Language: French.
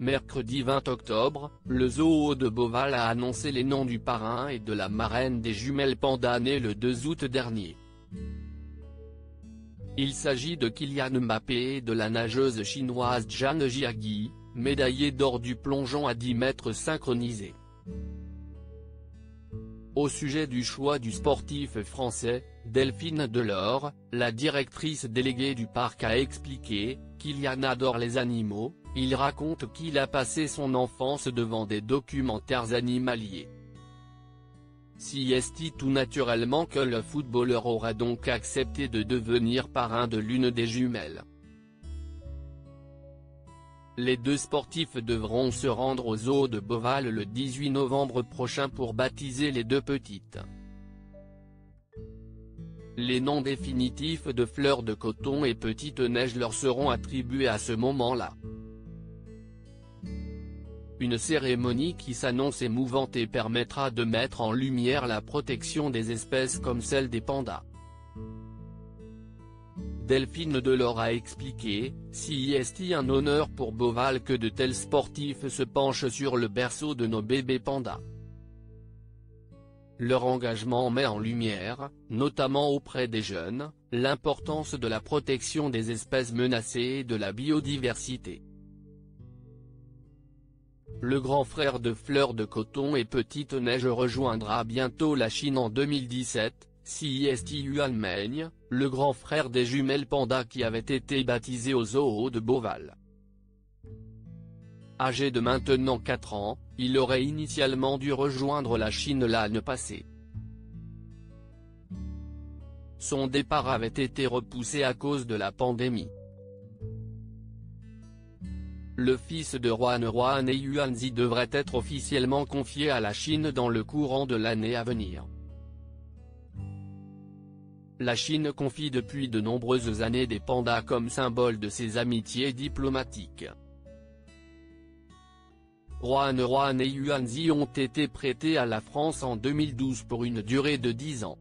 Mercredi 20 octobre, le zoo de Beauval a annoncé les noms du parrain et de la marraine des jumelles pandas nées le 2 août dernier. Il s'agit de Kylian Mbappé et de la nageuse chinoise Zhang Jiaqi, médaillée d'or du plongeon à 10 mètres synchronisé. Au sujet du choix du sportif français, Delphine Delors, la directrice déléguée du parc a expliqué: Kylian adore les animaux, il raconte qu'il a passé son enfance devant des documentaires animaliers. Si est tout naturellement que le footballeur aura donc accepté de devenir parrain de l'une des jumelles. Les deux sportifs devront se rendre au zoo de Beauval le 18 novembre prochain pour baptiser les deux petites. Les noms définitifs de Fleur de Coton et Petite Neige leur seront attribués à ce moment-là. Une cérémonie qui s'annonce émouvante et permettra de mettre en lumière la protection des espèces comme celle des pandas. Delphine Delors a expliqué: si est un honneur pour Beauval que de tels sportifs se penchent sur le berceau de nos bébés pandas. Leur engagement met en lumière, notamment auprès des jeunes, l'importance de la protection des espèces menacées et de la biodiversité. Le grand frère de Fleur de Coton et Petite Neige rejoindra bientôt la Chine en 2017, si Yuanmeng, le grand frère des jumelles pandas qui avait été baptisé au zoo de Beauval. Âgé de maintenant 4 ans, il aurait initialement dû rejoindre la Chine l'année passée. Son départ avait été repoussé à cause de la pandémie. Le fils de Ruan et Yuanzi devrait être officiellement confié à la Chine dans le courant de l'année à venir. La Chine confie depuis de nombreuses années des pandas comme symbole de ses amitiés diplomatiques. Ruan et Yuanzi ont été prêtés à la France en 2012 pour une durée de 10 ans.